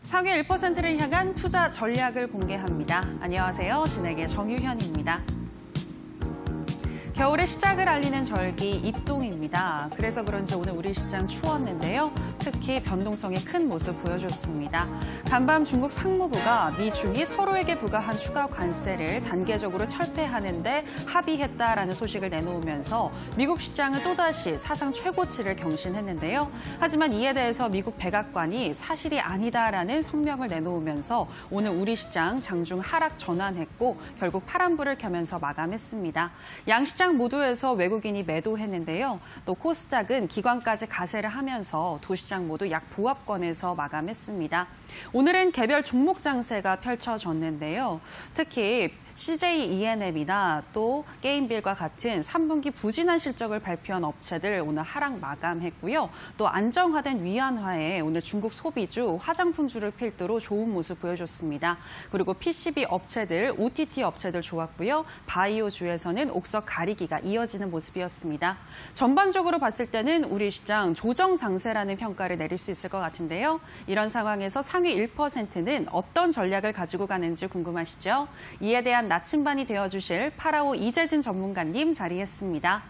상위 1%를 향한 투자 전략을 공개합니다. 안녕하세요. 진행의 정유현입니다. 겨울의 시작을 알리는 절기 입동입니다. 그래서 그런지 오늘 우리 시장 추웠는데요. 특히 변동성이 큰 모습 보여줬습니다. 간밤 중국 상무부가 미중이 서로에게 부과한 추가 관세를 단계적으로 철폐하는 데 합의했다라는 소식을 내놓으면서 미국 시장은 또다시 사상 최고치를 경신했는데요. 하지만 이에 대해서 미국 백악관이 사실이 아니다라는 성명을 내놓으면서 오늘 우리 시장 장중 하락 전환했고 결국 파란불을 켜면서 마감했습니다. 양시장 모두에서 외국인이 매도했는데요. 또 코스닥은 기관까지 가세를 하면서 두 시장 모두 약 보합권에서 마감했습니다. 오늘은 개별 종목 장세가 펼쳐졌는데요. 특히 CJ ENM이나 또 게임빌과 같은 3분기 부진한 실적을 발표한 업체들 오늘 하락 마감했고요. 또 안정화된 위안화에 오늘 중국 소비주, 화장품주를 필두로 좋은 모습 보여줬습니다. 그리고 PCB 업체들, OTT 업체들 좋았고요. 바이오주에서는 옥석 가리기가 이어지는 모습이었습니다. 전반적으로 봤을 때는 우리 시장 조정 장세라는 평가를 내릴 수 있을 것 같은데요. 이런 상황에서 상위 1%는 어떤 전략을 가지고 가는지 궁금하시죠? 이에 대한 나침반이 되어주실 파라오 이재진 전문가님 자리했습니다.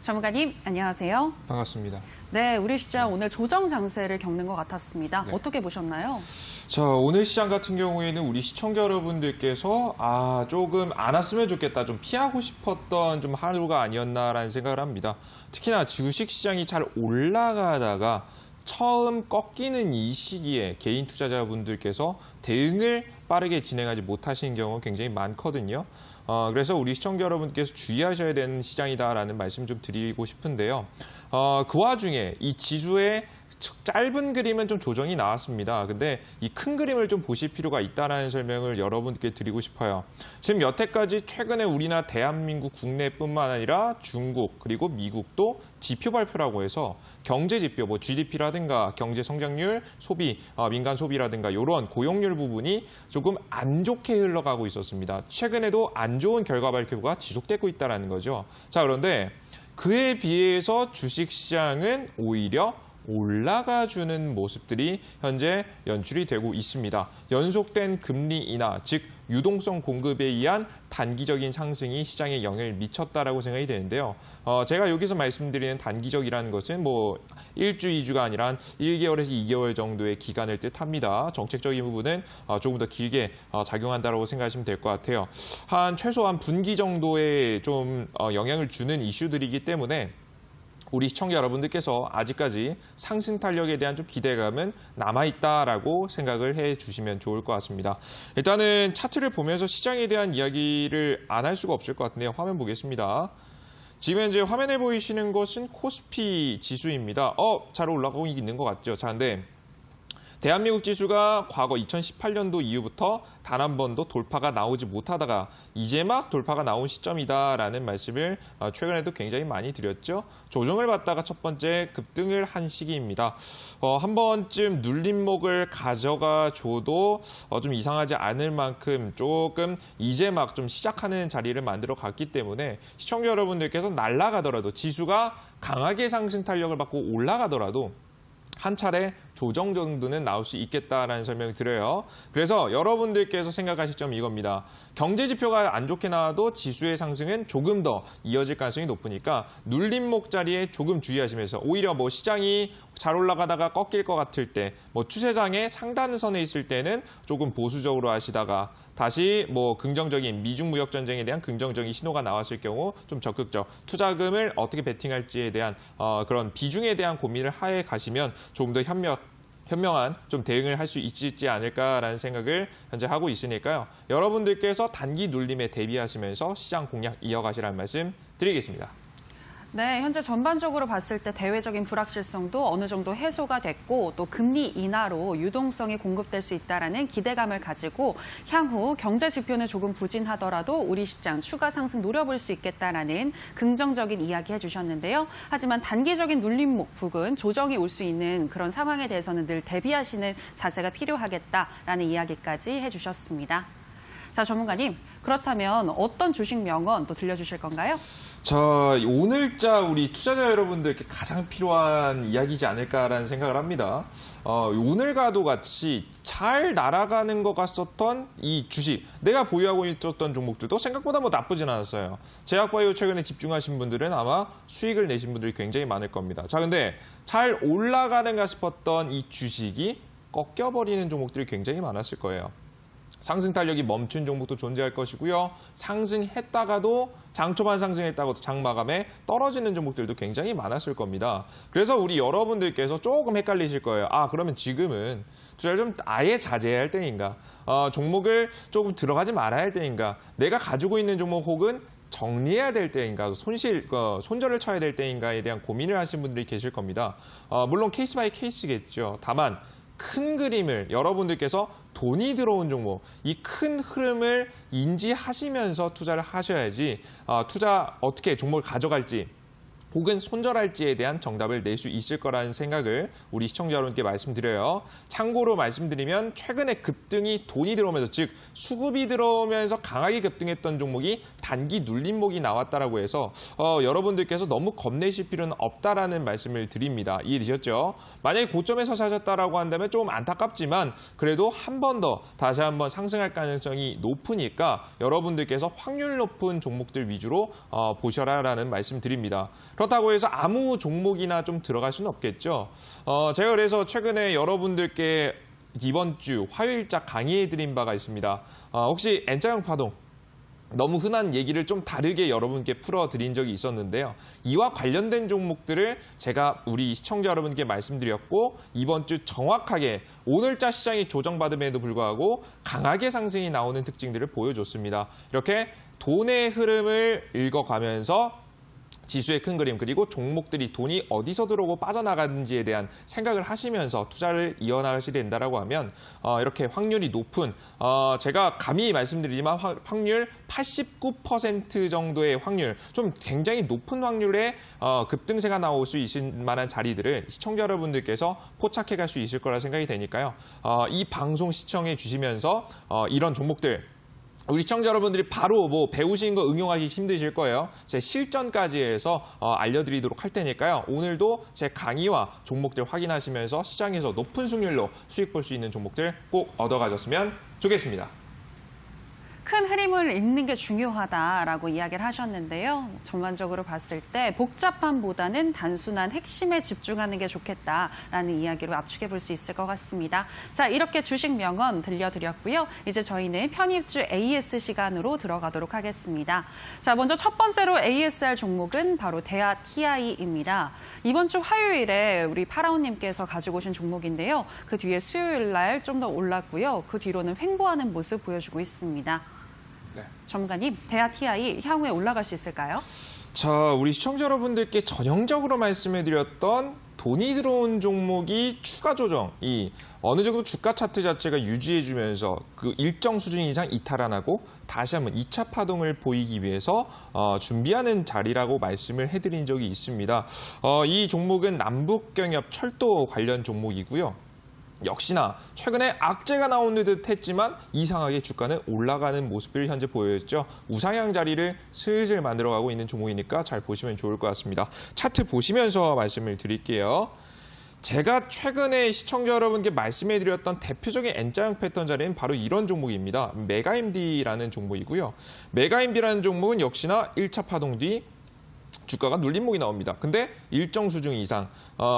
전문가님, 안녕하세요. 반갑습니다. 네, 우리 시장 오늘 조정 장세를 겪는 것 같았습니다. 네. 어떻게 보셨나요? 자, 오늘 시장 같은 경우에는 우리 시청자 여러분들께서 조금 안 왔으면 좋겠다, 좀 피하고 싶었던 좀 하루가 아니었나라는 생각을 합니다. 특히나 주식 시장이 잘 올라가다가 처음 꺾이는 이 시기에 개인 투자자분들께서 대응을 빠르게 진행하지 못하신 경우가 굉장히 많거든요. 그래서 우리 시청자 여러분께서 주의하셔야 되는 시장이다라는 말씀 좀 드리고 싶은데요. 그 와중에 이 지수의 짧은 그림은 좀 조정이 나왔습니다. 근데 이 큰 그림을 좀 보실 필요가 있다는 설명을 여러분께 드리고 싶어요. 지금 여태까지 최근에 우리나라 대한민국 국내뿐만 아니라 중국 그리고 미국도 지표 발표라고 해서 경제 지표, 뭐 GDP라든가 경제 성장률, 소비, 민간 소비라든가 이런 고용률 부분이 조금 안 좋게 흘러가고 있었습니다. 최근에도 안 좋은 결과 발표가 지속되고 있다는 거죠. 자, 그런데 그에 비해서 주식시장은 오히려 올라가주는 모습들이 현재 연출이 되고 있습니다. 연속된 금리 인하, 즉 유동성 공급에 의한 단기적인 상승이 시장에 영향을 미쳤다라고 생각이 되는데요. 제가 여기서 말씀드리는 단기적이라는 것은 뭐 1주, 2주가 아니라 한 1개월에서 2개월 정도의 기간을 뜻합니다. 정책적인 부분은 조금 더 길게 작용한다고 생각하시면 될 것 같아요. 최소한 분기 정도의 좀 영향을 주는 이슈들이기 때문에 우리 시청자 여러분들께서 아직까지 상승 탄력에 대한 좀 기대감은 남아있다라고 생각을 해주시면 좋을 것 같습니다. 일단은 차트를 보면서 시장에 대한 이야기를 안 할 수가 없을 것 같은데요. 화면 보겠습니다. 지금 현재 화면에 보이시는 것은 코스피 지수입니다. 잘 올라가고 있는 것 같죠? 자, 근데 대한민국 지수가 과거 2018년도 이후부터 단 한 번도 돌파가 나오지 못하다가 이제 막 돌파가 나온 시점이다라는 말씀을 최근에도 굉장히 많이 드렸죠. 조정을 받다가 첫 번째 급등을 한 시기입니다. 한 번쯤 눌림목을 가져가 줘도 좀 이상하지 않을 만큼 조금 이제 막 좀 시작하는 자리를 만들어 갔기 때문에 시청자 여러분들께서 날아가더라도 지수가 강하게 상승 탄력을 받고 올라가더라도 한 차례 조정 정도는 나올 수 있겠다라는 설명을 드려요. 그래서 여러분들께서 생각하실 점이 이겁니다. 경제 지표가 안 좋게 나와도 지수의 상승은 조금 더 이어질 가능성이 높으니까 눌림목 자리에 조금 주의하시면서 오히려 뭐 시장이 잘 올라가다가 꺾일 것 같을 때, 뭐 추세장의 상단선에 있을 때는 조금 보수적으로 하시다가 다시 뭐 긍정적인 미중 무역 전쟁에 대한 긍정적인 신호가 나왔을 경우 좀 적극적 투자금을 어떻게 베팅할지에 대한 그런 비중에 대한 고민을 하에 가시면 조금 더 현명한 좀 대응을 할 수 있지 않을까라는 생각을 현재 하고 있으니까요. 여러분들께서 단기 눌림에 대비하시면서 시장 공략 이어가시라는 말씀 드리겠습니다. 네, 현재 전반적으로 봤을 때 대외적인 불확실성도 어느 정도 해소가 됐고 또 금리 인하로 유동성이 공급될 수 있다는 기대감을 가지고 향후 경제 지표는 조금 부진하더라도 우리 시장 추가 상승 노려볼 수 있겠다라는 긍정적인 이야기 해주셨는데요. 하지만 단기적인 눌림목 부근 조정이 올 수 있는 그런 상황에 대해서는 늘 대비하시는 자세가 필요하겠다라는 이야기까지 해주셨습니다. 자, 전문가님, 그렇다면 어떤 주식 명언 또 들려주실 건가요? 자, 오늘자 우리 투자자 여러분들께 가장 필요한 이야기지 않을까라는 생각을 합니다. 오늘과도 같이 잘 날아가는 것 같았던 이 주식, 내가 보유하고 있었던 종목들도 생각보다 뭐 나쁘진 않았어요. 제약바이오 최근에 집중하신 분들은 아마 수익을 내신 분들이 굉장히 많을 겁니다. 자, 근데 잘 올라가는가 싶었던 이 주식이 꺾여버리는 종목들이 굉장히 많았을 거예요. 상승 탄력이 멈춘 종목도 존재할 것이고요. 상승했다가도 장 초반 상승했다고 장 마감에 떨어지는 종목들도 굉장히 많았을 겁니다. 그래서 우리 여러분들께서 조금 헷갈리실 거예요. 아, 그러면 지금은 투자를 좀 아예 자제해야 할 때인가? 종목을 조금 들어가지 말아야 할 때인가? 내가 가지고 있는 종목 혹은 정리해야 될 때인가, 손절을 쳐야 될 때인가에 대한 고민을 하시는 분들이 계실 겁니다. 물론 케이스 바이 케이스겠죠. 다만 큰 그림을 여러분들께서 돈이 들어온 종목, 이 큰 흐름을 인지하시면서 투자를 하셔야지 투자 어떻게 종목을 가져갈지 혹은 손절할지에 대한 정답을 낼 수 있을 거라는 생각을 우리 시청자 여러분께 말씀드려요. 참고로 말씀드리면 최근에 급등이 돈이 들어오면서, 즉 수급이 들어오면서 강하게 급등했던 종목이 단기 눌림목이 나왔다라고 해서 여러분들께서 너무 겁내실 필요는 없다라는 말씀을 드립니다. 이해되셨죠? 만약에 고점에서 사셨다라고 한다면 조금 안타깝지만 그래도 한 번 더 다시 한번 상승할 가능성이 높으니까 여러분들께서 확률 높은 종목들 위주로 보셔라라는 말씀 드립니다. 그렇다고 해서 아무 종목이나 좀 들어갈 수는 없겠죠. 제가 그래서 최근에 여러분들께 이번 주 화요일자 강의해드린 바가 있습니다. 혹시 N자형 파동, 너무 흔한 얘기를 좀 다르게 여러분께 풀어드린 적이 있었는데요. 이와 관련된 종목들을 제가 우리 시청자 여러분께 말씀드렸고 이번 주 정확하게 오늘자 시장이 조정받음에도 불구하고 강하게 상승이 나오는 특징들을 보여줬습니다. 이렇게 돈의 흐름을 읽어가면서 지수의 큰 그림, 그리고 종목들이 돈이 어디서 들어오고 빠져나가는지에 대한 생각을 하시면서 투자를 이어나가셔야 된다고 하면 이렇게 확률이 높은, 제가 감히 말씀드리지만 확률 89% 정도의 확률, 좀 굉장히 높은 확률의 급등세가 나올 수 있을 만한 자리들을 시청자 여러분들께서 포착해 갈 수 있을 거라 생각이 되니까요. 이 방송 시청해 주시면서 이런 종목들, 우리 시청자 여러분들이 바로 뭐 배우신 거 응용하기 힘드실 거예요. 제 실전까지 해서 알려드리도록 할 테니까요. 오늘도 제 강의와 종목들 확인하시면서 시장에서 높은 수익률로 수익 볼 수 있는 종목들 꼭 얻어가셨으면 좋겠습니다. 큰 흐름을 읽는 게 중요하다라고 이야기를 하셨는데요. 전반적으로 봤을 때 복잡함보다는 단순한 핵심에 집중하는 게 좋겠다라는 이야기로 압축해 볼 수 있을 것 같습니다. 자, 이렇게 주식 명언 들려드렸고요. 이제 저희는 편입주 AS 시간으로 들어가도록 하겠습니다. 자, 먼저 첫 번째로 ASR 종목은 바로 대하 TI입니다. 이번 주 화요일에 우리 파라온님께서 가지고 오신 종목인데요. 그 뒤에 수요일 날 좀 더 올랐고요. 그 뒤로는 횡보하는 모습 보여주고 있습니다. 네. 전문가님, 대하 TI 향후에 올라갈 수 있을까요? 자, 우리 시청자 여러분들께 전형적으로 말씀해드렸던 돈이 들어온 종목이 추가 조정이 어느 정도 주가 차트 자체가 유지해주면서 그 일정 수준 이상 이탈안하고 다시 한번 2차 파동을 보이기 위해서 준비하는 자리라고 말씀을 해드린 적이 있습니다. 이 종목은 남북경협 철도 관련 종목이고요. 역시나 최근에 악재가 나오는 듯 했지만 이상하게 주가는 올라가는 모습을 현재 보여줬죠. 우상향 자리를 슬슬 만들어가고 있는 종목이니까 잘 보시면 좋을 것 같습니다. 차트 보시면서 말씀을 드릴게요. 제가 최근에 시청자 여러분께 말씀해드렸던 대표적인 N자형 패턴 자리는 바로 이런 종목입니다. 메가MD라는 종목이고요. 메가MD라는 종목은 역시나 1차 파동 뒤 주가가 눌림목이 나옵니다. 근데 일정 수준 이상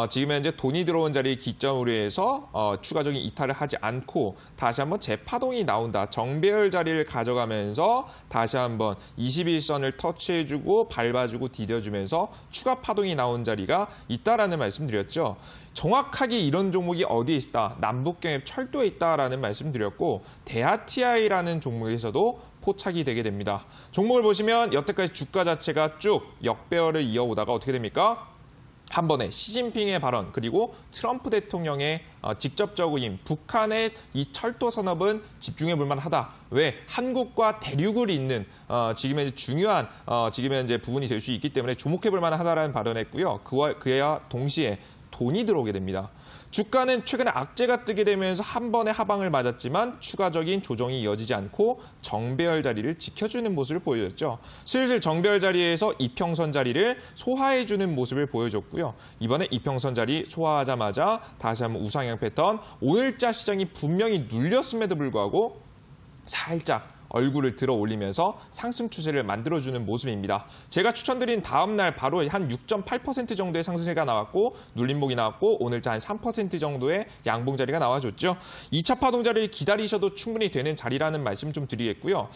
지금 현재 돈이 들어온 자리를 기점으로 해서 추가적인 이탈을 하지 않고 다시 한번 재파동이 나온다. 정배열 자리를 가져가면서 다시 한번 21선을 터치해주고 밟아주고 디뎌주면서 추가 파동이 나온 자리가 있다라는 말씀 드렸죠. 정확하게 이런 종목이 어디에 있다? 남북경협 철도에 있다라는 말씀 드렸고 대하 TI라는 종목에서도 포착이 되게 됩니다. 종목을 보시면 여태까지 주가 자체가 쭉 역배열을 이어오다가 어떻게 됩니까? 한 번에 시진핑의 발언 그리고 트럼프 대통령의 직접적인 북한의 이 철도 산업은 집중해 볼 만하다. 왜? 한국과 대륙을 잇는 지금 현재 중요한 지금 현재 부분이 될 수 있기 때문에 주목해 볼 만하다라는 발언을 했고요. 그와 동시에 돈이 들어오게 됩니다. 주가는 최근에 악재가 뜨게 되면서 한 번의 하방을 맞았지만 추가적인 조정이 이어지지 않고 정배열 자리를 지켜주는 모습을 보여줬죠. 슬슬 정배열 자리에서 이평선 자리를 소화해주는 모습을 보여줬고요. 이번에 이평선 자리 소화하자마자 다시 한번 우상향 패턴, 오늘자 시장이 분명히 눌렸음에도 불구하고 살짝 얼굴을 들어 올리면서 상승 추세를 만들어주는 모습입니다. 제가 추천드린 다음 날 바로 한 6.8% 정도의 상승세가 나왔고 눌림목이 나왔고 오늘자 한 3% 정도의 양봉 자리가 나와줬죠. 2차 파동 자리를 기다리셔도 충분히 되는 자리라는 말씀 좀 드리겠고요.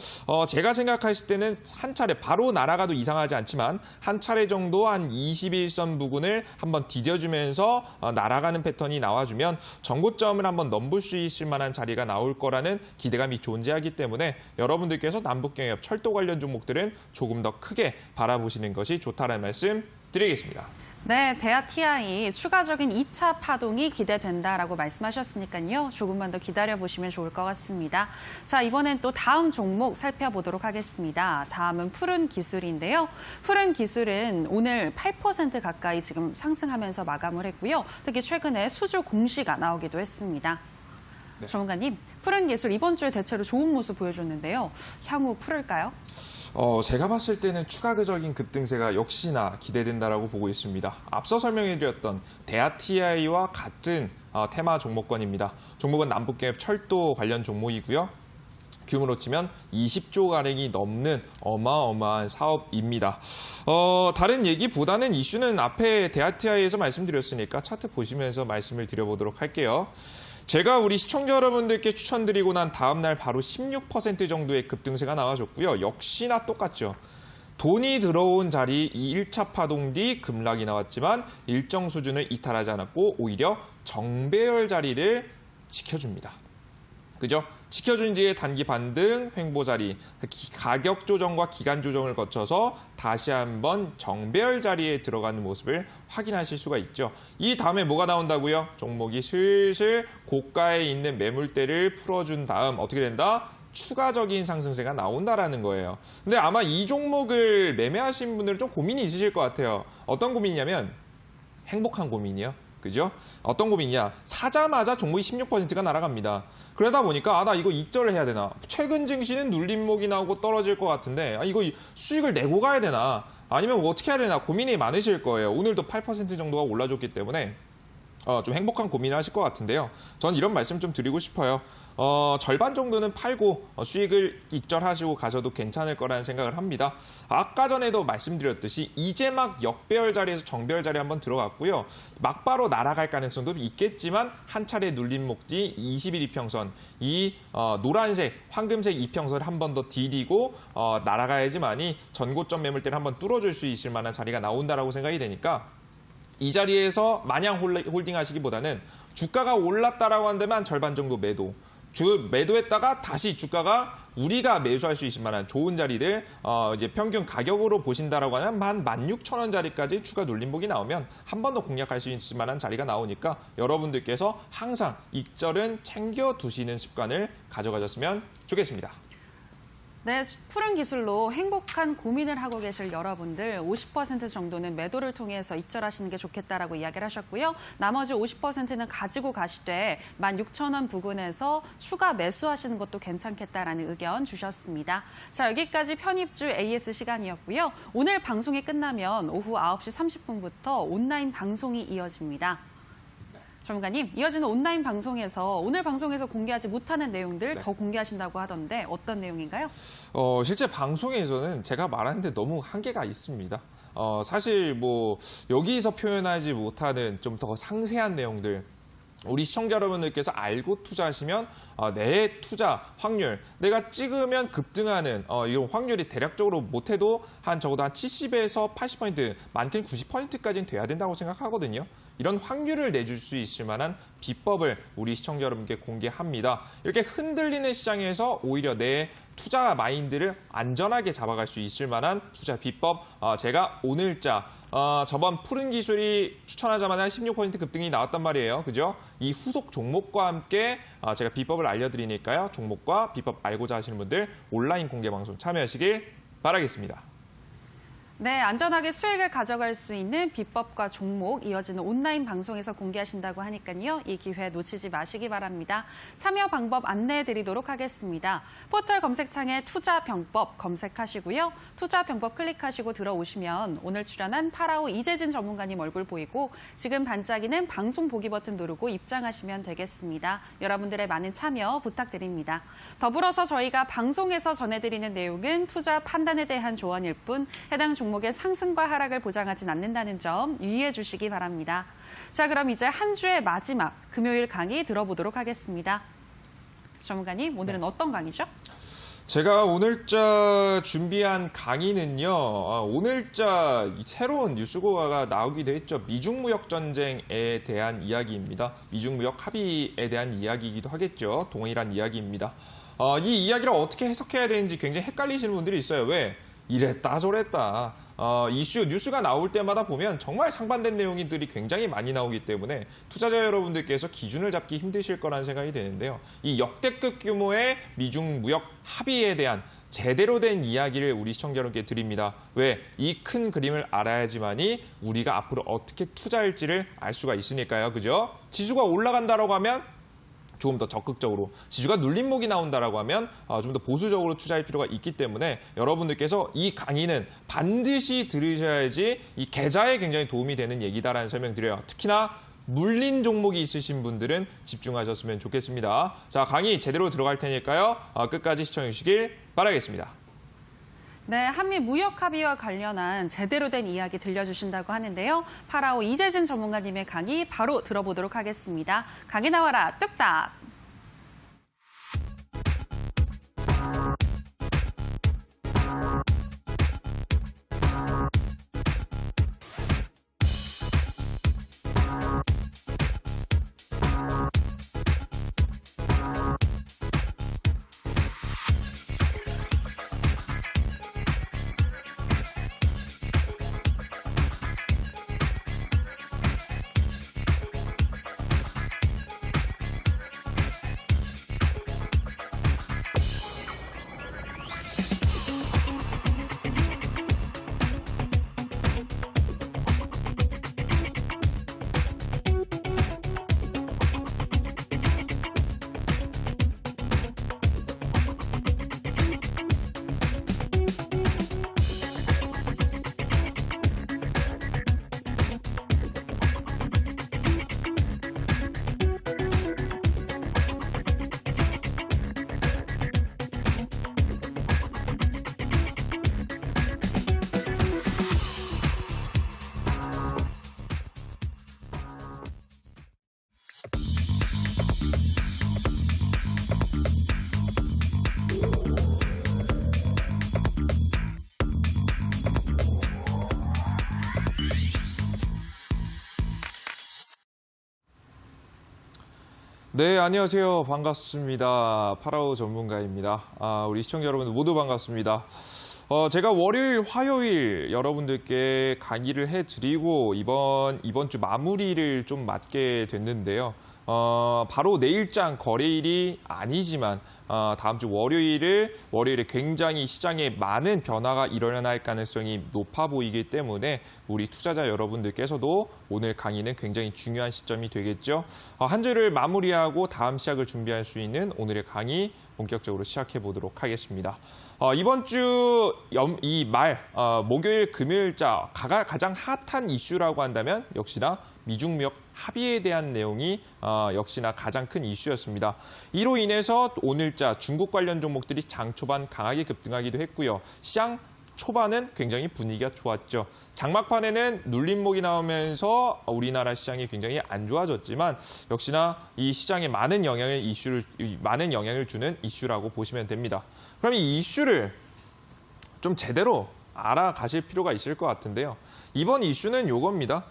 제가 생각했을 때는 한 차례 바로 날아가도 이상하지 않지만 한 차례 정도 한 21선 부근을 한번 디뎌주면서 날아가는 패턴이 나와주면 전고점을 한번 넘볼 수 있을 만한 자리가 나올 거라는 기대감이 존재하기 때문에 여러분들께서 남북경협 철도 관련 종목들은 조금 더 크게 바라보시는 것이 좋다는 말씀 드리겠습니다. 네, 대하 TI 추가적인 2차 파동이 기대된다라고 말씀하셨으니까요. 조금만 더 기다려보시면 좋을 것 같습니다. 자, 이번엔 또 다음 종목 살펴보도록 하겠습니다. 다음은 푸른 기술인데요. 푸른 기술은 오늘 8% 가까이 지금 상승하면서 마감을 했고요. 특히 최근에 수주 공시가 나오기도 했습니다. 네. 전문가님, 푸른 기술 이번 주에 대체로 좋은 모습 보여줬는데요. 향후 푸를까요? 제가 봤을 때는 추가적인 급등세가 역시나 기대된다라고 보고 있습니다. 앞서 설명해드렸던 대하 TI와 같은 테마 종목권입니다. 종목은 남북경협 철도 관련 종목이고요. 규모로 치면 20조 가량이 넘는 어마어마한 사업입니다. 다른 얘기보다는 이슈는 앞에 대하 TI에서 말씀드렸으니까 차트 보시면서 말씀을 드려보도록 할게요. 제가 우리 시청자 여러분들께 추천드리고 난 다음 날 바로 16% 정도의 급등세가 나와줬고요. 역시나 똑같죠. 돈이 들어온 자리 이 1차 파동 뒤 급락이 나왔지만 일정 수준을 이탈하지 않았고 오히려 정배열 자리를 지켜줍니다. 그죠? 지켜준 뒤에 단기 반등, 횡보 자리, 가격 조정과 기간 조정을 거쳐서 다시 한번 정배열 자리에 들어가는 모습을 확인하실 수가 있죠. 이 다음에 뭐가 나온다고요? 종목이 슬슬 고가에 있는 매물대를 풀어준 다음 어떻게 된다? 추가적인 상승세가 나온다라는 거예요. 근데 아마 이 종목을 매매하신 분들은 좀 고민이 있으실 것 같아요. 어떤 고민이냐면 행복한 고민이요. 그죠? 어떤 고민이냐? 사자마자 종목이 16%가 날아갑니다. 그러다 보니까 나 이거 익절을 해야 되나? 최근 증시는 눌림목이 나오고 떨어질 것 같은데 이거 수익을 내고 가야 되나? 아니면 뭐 어떻게 해야 되나? 고민이 많으실 거예요. 오늘도 8% 정도가 올라줬기 때문에 좀 행복한 고민을 하실 것 같은데요. 전 이런 말씀 좀 드리고 싶어요. 절반 정도는 팔고 수익을 익절하시고 가셔도 괜찮을 거라는 생각을 합니다. 아까 전에도 말씀드렸듯이 이제 막 역배열 자리에서 정배열 자리에 한번 들어갔고요. 막바로 날아갈 가능성도 있겠지만 한 차례 눌림목 뒤 20일 이평선, 이 노란색, 황금색 이평선을 한 번 더 디디고 날아가야지만이 전고점 매물대를 한번 뚫어줄 수 있을 만한 자리가 나온다라고 생각이 되니까 이 자리에서 마냥 홀딩하시기보다는 주가가 올랐다라고 한다면 절반 정도 매도. 매도했다가 다시 주가가 우리가 매수할 수 있을 만한 좋은 자리를 이제 평균 가격으로 보신다라고 하면 한 16,000원 자리까지 추가 눌림목이 나오면 한 번 더 공략할 수 있을 만한 자리가 나오니까 여러분들께서 항상 익절은 챙겨 두시는 습관을 가져가셨으면 좋겠습니다. 네, 푸른 기술로 행복한 고민을 하고 계실 여러분들 50% 정도는 매도를 통해서 익절하시는 게 좋겠다라고 이야기를 하셨고요. 나머지 50%는 가지고 가시되 16,000원 부근에서 추가 매수하시는 것도 괜찮겠다라는 의견 주셨습니다. 자, 여기까지 편입주 AS 시간이었고요. 오늘 방송이 끝나면 오후 9시 30분부터 온라인 방송이 이어집니다. 전문가님, 이어지는 온라인 방송에서 오늘 방송에서 공개하지 못하는 내용들 더 공개하신다고 하던데 어떤 내용인가요? 실제 방송에서는 제가 말하는데 너무 한계가 있습니다. 사실 뭐 여기서 표현하지 못하는 좀 더 상세한 내용들 우리 시청자 여러분들께서 알고 투자하시면 내 투자 확률, 내가 찍으면 급등하는 이런 확률이 대략적으로 못해도 적어도 한 70에서 80%, 많게는 90%까지는 돼야 된다고 생각하거든요. 이런 확률을 내줄 수 있을 만한 비법을 우리 시청자 여러분께 공개합니다. 이렇게 흔들리는 시장에서 오히려 내 투자 마인드를 안전하게 잡아갈 수 있을 만한 투자 비법, 제가 오늘자 저번 푸른 기술이 추천하자마자 16% 급등이 나왔단 말이에요. 그죠? 이 후속 종목과 함께 제가 비법을 알려드리니까요. 종목과 비법 알고자 하시는 분들 온라인 공개 방송 참여하시길 바라겠습니다. 네, 안전하게 수익을 가져갈 수 있는 비법과 종목 이어지는 온라인 방송에서 공개하신다고 하니까요. 이 기회 놓치지 마시기 바랍니다. 참여 방법 안내해 드리도록 하겠습니다. 포털 검색창에 투자병법 검색하시고요. 투자병법 클릭하시고 들어오시면 오늘 출연한 파라오 이재진 전문가님 얼굴 보이고 지금 반짝이는 방송 보기 버튼 누르고 입장하시면 되겠습니다. 여러분들의 많은 참여 부탁드립니다. 더불어서 저희가 방송에서 전해드리는 내용은 투자 판단에 대한 조언일 뿐 해당 종목의 상승과 하락을 보장하진 않는다는 점 유의해 주시기 바랍니다. 자, 그럼 이제 한 주의 마지막 금요일 강의 들어보도록 하겠습니다. 전문가님, 오늘은 어떤 강의죠? 제가 오늘자 준비한 강의는요. 오늘자 새로운 뉴스고가 나오기도 했죠. 미중무역 전쟁에 대한 이야기입니다. 미중무역 합의에 대한 이야기이기도 하겠죠. 동일한 이야기입니다. 이 이야기를 어떻게 해석해야 되는지 굉장히 헷갈리시는 분들이 있어요. 왜? 이랬다 저랬다. 뉴스가 나올 때마다 보면 정말 상반된 내용들이 굉장히 많이 나오기 때문에 투자자 여러분들께서 기준을 잡기 힘드실 거라는 생각이 드는데요. 이 역대급 규모의 미중 무역 합의에 대한 제대로 된 이야기를 우리 시청자 여러분께 드립니다. 왜? 이 큰 그림을 알아야지만이 우리가 앞으로 어떻게 투자할지를 알 수가 있으니까요. 그죠? 지수가 올라간다라고 하면 조금 더 적극적으로, 지수가 눌림목이 나온다라고 하면 좀 더 보수적으로 투자할 필요가 있기 때문에 여러분들께서 이 강의는 반드시 들으셔야지 이 계좌에 굉장히 도움이 되는 얘기다라는 설명드려요. 특히나 물린 종목이 있으신 분들은 집중하셨으면 좋겠습니다. 자, 강의 제대로 들어갈 테니까요. 끝까지 시청해 주시길 바라겠습니다. 네, 한미 무역 합의와 관련한 제대로 된 이야기 들려주신다고 하는데요. 파라오 이재진 전문가님의 강의 바로 들어보도록 하겠습니다. 강의 나와라, 뚝딱! 네, 안녕하세요. 반갑습니다. 파라오 전문가입니다. 우리 시청자 여러분 모두 반갑습니다. 제가 월요일, 화요일 여러분들께 강의를 해드리고 이번 주 마무리를 좀 맡게 됐는데요. 바로 내일장 거래일이 아니지만 다음 주 월요일에 굉장히 시장에 많은 변화가 일어날 가능성이 높아 보이기 때문에 우리 투자자 여러분들께서도 오늘 강의는 굉장히 중요한 시점이 되겠죠. 한 주를 마무리하고 다음 시작을 준비할 수 있는 오늘의 강의 본격적으로 시작해 보도록 하겠습니다. 이번 주 목요일, 금요일자 가장 핫한 이슈라고 한다면 역시나 미중무역 합의에 대한 내용이 역시나 가장 큰 이슈였습니다. 이로 인해서 오늘자 중국 관련 종목들이 장 초반 강하게 급등하기도 했고요. 시장 초반은 굉장히 분위기가 좋았죠. 장막판에는 눌림목이 나오면서 우리나라 시장이 굉장히 안 좋아졌지만 역시나 이 시장에 많은 영향을 주는 이슈라고 보시면 됩니다. 그럼 이 이슈를 좀 제대로 알아가실 필요가 있을 것 같은데요. 이번 이슈는 요겁니다.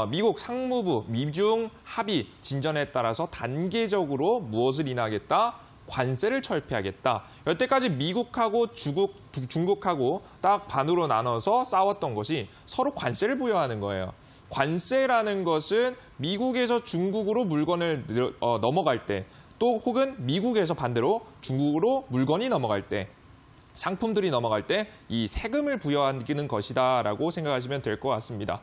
미국 상무부 미중 합의 진전에 따라서 단계적으로 무엇을 인하하겠다? 관세를 철폐하겠다. 여태까지 미국하고 중국하고 딱 반으로 나눠서 싸웠던 것이 서로 관세를 부여하는 거예요. 관세라는 것은 미국에서 중국으로 물건을 넘어갈 때, 또 혹은 미국에서 반대로 중국으로 물건이 넘어갈 때, 상품들이 넘어갈 때 이 세금을 부여하는 것이다라고 생각하시면 될 것 같습니다.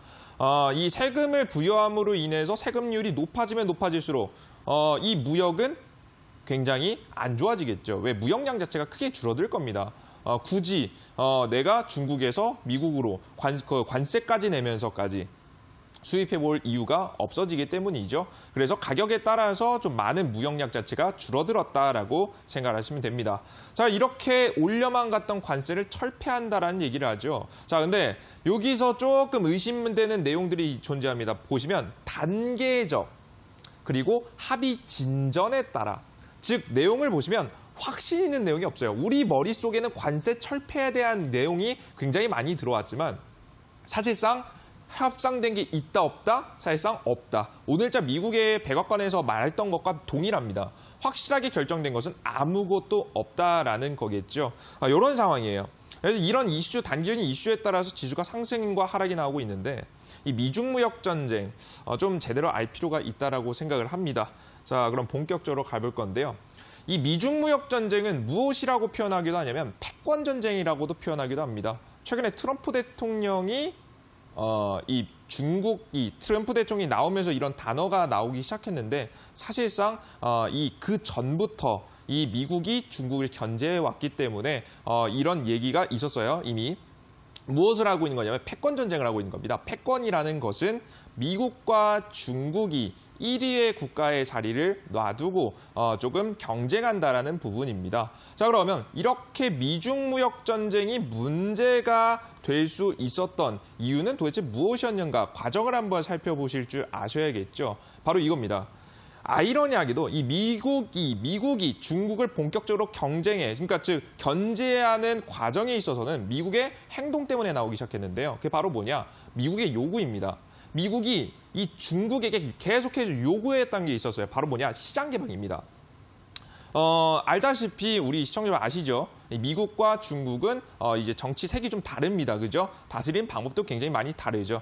이 세금을 부여함으로 인해서 세금률이 높아지면 높아질수록 이 무역은 굉장히 안 좋아지겠죠. 왜? 무역량 자체가 크게 줄어들 겁니다. 굳이 내가 중국에서 미국으로 관세까지 내면서까지 수입해 볼 이유가 없어지기 때문이죠. 그래서 가격에 따라서 좀 많은 무역량 자체가 줄어들었다라고 생각하시면 됩니다. 자, 이렇게 올려만 갔던 관세를 철폐한다라는 얘기를 하죠. 자, 근데 여기서 조금 의심되는 내용들이 존재합니다. 보시면 단계적 그리고 합의 진전에 따라, 즉 내용을 보시면 확신 있는 내용이 없어요. 우리 머릿속에는 관세 철폐에 대한 내용이 굉장히 많이 들어왔지만 사실상 협상된 게 있다 없다? 사실상 없다. 오늘자 미국의 백악관에서 말했던 것과 동일합니다. 확실하게 결정된 것은 아무것도 없다라는 거겠죠. 이런 상황이에요. 그래서 이런 이슈, 단기적인 이슈에 따라서 지수가 상승과 하락이 나오고 있는데 이 미중 무역 전쟁 좀 제대로 알 필요가 있다라고 생각을 합니다. 자, 그럼 본격적으로 가볼 건데요. 이 미중 무역 전쟁은 무엇이라고 표현하기도 하냐면 패권 전쟁이라고도 표현하기도 합니다. 최근에 트럼프 대통령이 이 중국이 트럼프 대통령이 나오면서 이런 단어가 나오기 시작했는데 사실상 그 전부터 이 미국이 중국을 견제해 왔기 때문에 이런 얘기가 있었어요. 이미 무엇을 하고 있는 거냐면 패권 전쟁을 하고 있는 겁니다. 패권이라는 것은 미국과 중국이 1위의 국가의 자리를 놔두고 조금 경쟁한다라는 부분입니다. 자, 그러면 이렇게 미중 무역 전쟁이 문제가 될 수 있었던 이유는 도대체 무엇이었는가? 과정을 한번 살펴보실 줄 아셔야겠죠. 바로 이겁니다. 아이러니하게도 이 미국이 중국을 본격적으로 그러니까 즉 견제하는 과정에 있어서는 미국의 행동 때문에 나오기 시작했는데요. 그게 바로 뭐냐? 미국의 요구입니다. 미국이 이 중국에게 계속해서 요구했던 게 있었어요. 바로 뭐냐? 시장 개방입니다. 알다시피 우리 시청자분 아시죠? 미국과 중국은 이제 정치 색이 좀 다릅니다. 그죠? 다스리는 방법도 굉장히 많이 다르죠.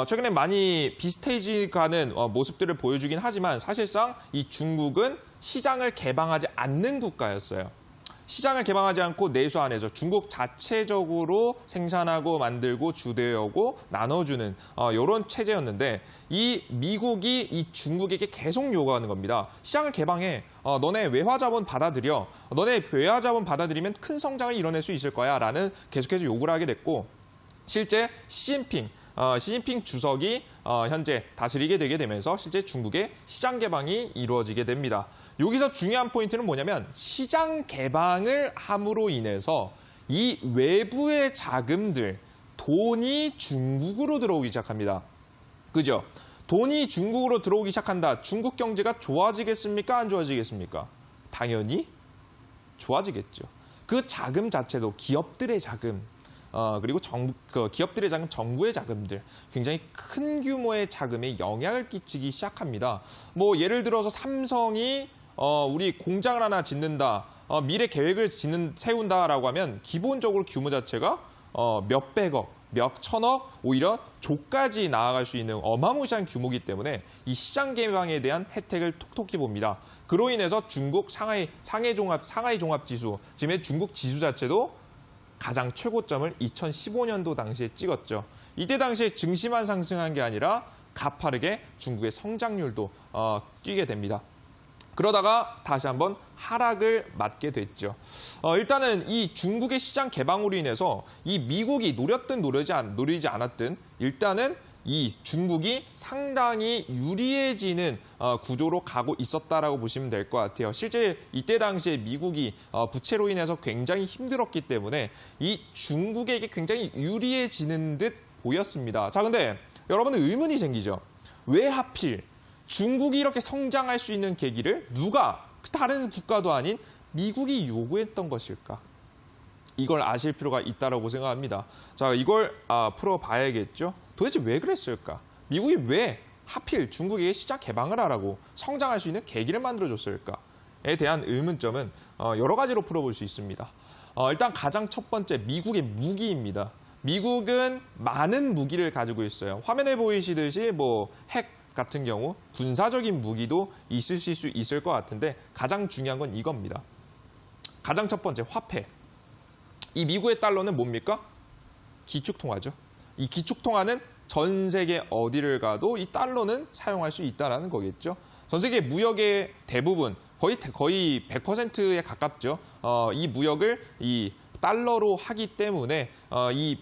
최근에 많이 비슷해지 가는 모습들을 보여주긴 하지만 사실상 이 중국은 시장을 개방하지 않는 국가였어요. 시장을 개방하지 않고 내수 안에서 중국 자체적으로 생산하고 만들고 주대하고 나눠주는 이런 체제였는데 이 미국이 이 중국에게 계속 요구하는 겁니다. 시장을 개방해. 너네 외화자본 받아들여. 너네 외화자본 받아들이면 큰 성장을 이뤄낼 수 있을 거야 라는 계속해서 요구를 하게 됐고 실제 시진핑 주석이 현재 다스리게 되게 되면서 실제 중국의 시장 개방이 이루어지게 됩니다. 여기서 중요한 포인트는 뭐냐면 시장 개방을 함으로 인해서 이 외부의 자금들, 돈이 중국으로 들어오기 시작합니다. 그죠? 돈이 중국으로 들어오기 시작한다. 중국 경제가 좋아지겠습니까? 안 좋아지겠습니까? 당연히 좋아지겠죠. 그 자금 자체도 기업들의 자금, 그리고 기업들의 자금, 정부의 자금들 굉장히 큰 규모의 자금에 영향을 끼치기 시작합니다. 뭐 예를 들어서 삼성이 우리 공장을 하나 짓는다, 미래 계획을 세운다라고 하면 기본적으로 규모 자체가 몇백억, 몇천억, 오히려 조까지 나아갈 수 있는 어마무시한 규모이기 때문에 이 시장 개방에 대한 혜택을 톡톡히 봅니다. 그로 인해서 중국 상하이 종합 지수, 지금의 중국 지수 자체도 가장 최고점을 2015년도 당시에 찍었죠. 이때 당시에 증시만 상승한 게 아니라 가파르게 중국의 성장률도 뛰게 됩니다. 그러다가 다시 한번 하락을 맞게 됐죠. 일단은 이 중국의 시장 개방으로 인해서 이 미국이 노렸든 노리지 않았든 일단은 이 중국이 상당히 유리해지는 구조로 가고 있었다라고 보시면 될 것 같아요. 실제 이때 당시에 미국이 부채로 인해서 굉장히 힘들었기 때문에 이 중국에게 굉장히 유리해지는 듯 보였습니다. 자, 근데 여러분은 의문이 생기죠. 왜 하필 중국이 이렇게 성장할 수 있는 계기를 누가 다른 국가도 아닌 미국이 요구했던 것일까? 이걸 아실 필요가 있다고 생각합니다. 자, 이걸 풀어봐야겠죠. 도대체 왜 그랬을까? 미국이 왜 하필 중국에게 시장 개방을 하라고 성장할 수 있는 계기를 만들어줬을까에 대한 의문점은 여러 가지로 풀어볼 수 있습니다. 일단 가장 첫 번째, 미국의 무기입니다. 미국은 많은 무기를 가지고 있어요. 화면에 보이시듯이 핵 같은 경우 군사적인 무기도 있으실 수 있을 것 같은데 가장 중요한 건 이겁니다. 가장 첫 번째, 화폐. 이 미국의 달러는 뭡니까? 기축통화죠. 이 기축통화는 전 세계 어디를 가도 이 달러는 사용할 수 있다는 거겠죠. 전 세계 무역의 대부분, 거의 100%에 가깝죠. 이 무역을 이 달러로 하기 때문에 이